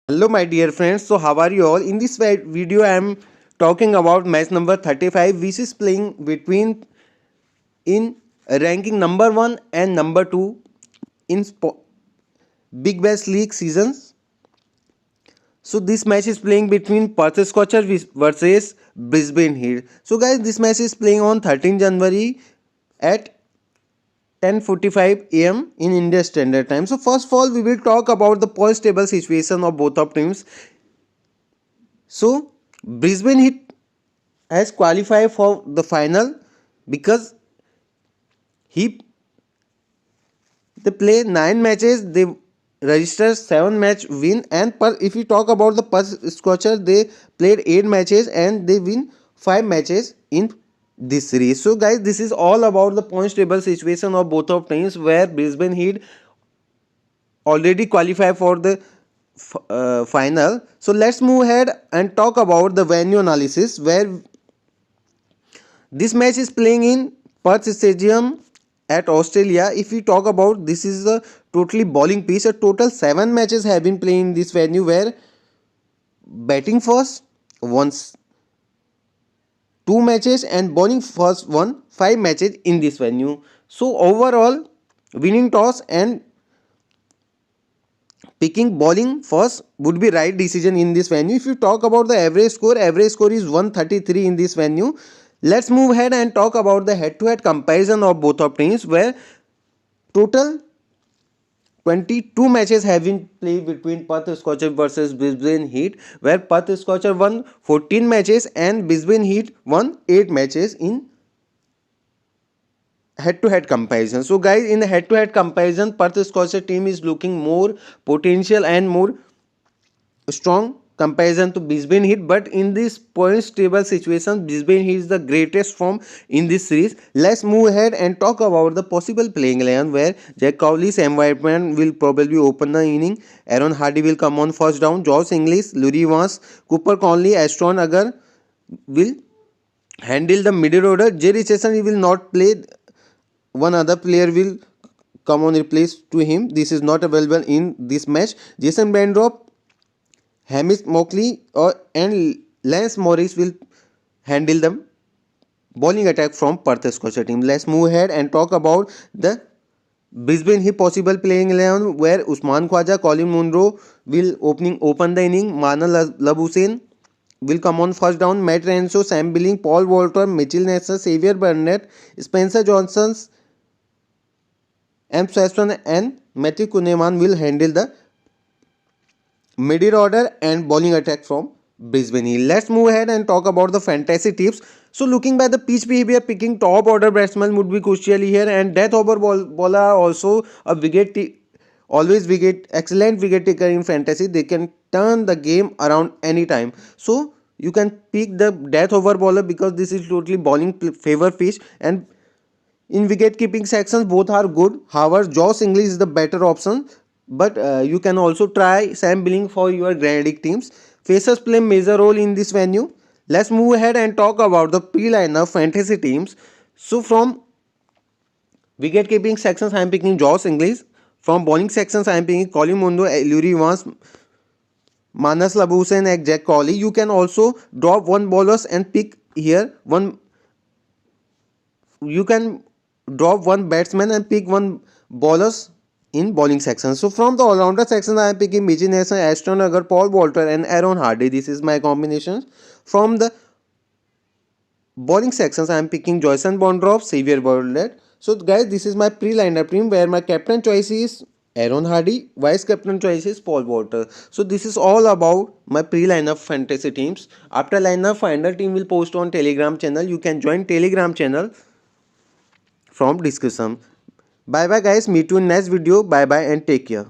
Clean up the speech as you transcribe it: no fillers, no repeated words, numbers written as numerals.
Hello my dear friends, so how are you all? In this video I am talking about match number 35 which is playing between in ranking number 1 and number 2 in Big Bash League seasons. So this match is playing between Perth Scorcher versus Brisbane Heat. So guys, this match is playing on 13 January at 10:45 am in India Standard Time. So first of all, we will talk about the points table situation of both of teams. So Brisbane Heat has qualified for the final because he they play 9 matches, they register 7 match win, and if you talk about the Perth Scorcher, they played 8 matches and they win 5 matches in this series. So guys, this is all about the points table situation of both of teams, where Brisbane Heat already qualified for the final. So let's move ahead and talk about the venue analysis, where this match is playing in Perth Stadium at Australia. If we talk about, this is a totally bowling pitch. A total 7 matches have been played in this venue, where batting first won 2 matches and bowling first won 5 matches in this venue. So overall, winning toss and picking bowling first would be right decision in this venue. If you talk about the average score is 133 in this venue. Let's move ahead and talk about the head-to-head comparison of both of teams, where total 22 matches have been played between Perth Scorcher versus Brisbane Heat, where Perth Scorcher won 14 matches and Brisbane Heat won 8 matches in head-to-head comparison. So guys, in the head-to-head comparison, Perth Scorcher team is looking more potential and more strong comparison to Brisbane Heat, but in this points table situation, Brisbane Heat is the greatest form in this series. Let's move ahead and talk about the possible playing 11, where Jack Cowley, Sam Whiteman will probably open the inning. Aaron Hardy will come on first down. Josh Inglis, Lurie Vance, Cooper Conley, Ashton Agar will handle the middle order. Jay Richardson he will not play. One other player will come on replace to him. This is not available in this match. Jason Bandrop, Hamish Mockley and Lance Morris will handle the bowling attack from Perth Scorcher team. Let's move ahead and talk about the Brisbane Heat possible playing 11, where Usman Khwaja, Colin Munro will open the inning. Manal Labuschagne will come on first down. Matt Renshaw, Sam Billing, Paul Walter, Mitchell Nesser, Xavier Burnett, Spencer Johnson, M. Swaston and Matthew Kuhneman will handle the middle order and bowling attack from Brisbane Heat. Let's move ahead and talk about the fantasy tips. So looking by the pitch behavior, picking top order batsman would be crucial here, and death over bowler also a excellent wicket taker in fantasy. They can turn the game around anytime. So you can pick the death over bowler because this is totally bowling favor pitch, and in wicket keeping sections both are good. However, Josh Inglis is the better option, but you can also try Sam Billing for your Grand League teams. Facers play major role in this venue. Let's move ahead and talk about the pre-liner fantasy teams. So from wicket keeping sections I am picking Josh Inglis. From bowling sections I am picking Colin Munro, Lurie Vance, Manas Labuschagne and Jack Cowley. You can also drop one bowlers and pick here one. You can drop one batsman and pick one bowlers in bowling section. So from the all-rounder section, I am picking Mitchell Nesson, Ashton Agar, Paul Walter and Aaron Hardy. This is my combination. From the bowling sections, I am picking Joyson Bondrop, Xavier Burnett. So guys, this is my pre-lineup team, where my captain choice is Aaron Hardy, vice captain choice is Paul Walter. So this is all about my pre-lineup fantasy teams. After lineup, final team will post on Telegram channel. You can join Telegram channel from description. Bye bye guys, meet you in next video. Bye bye and take care.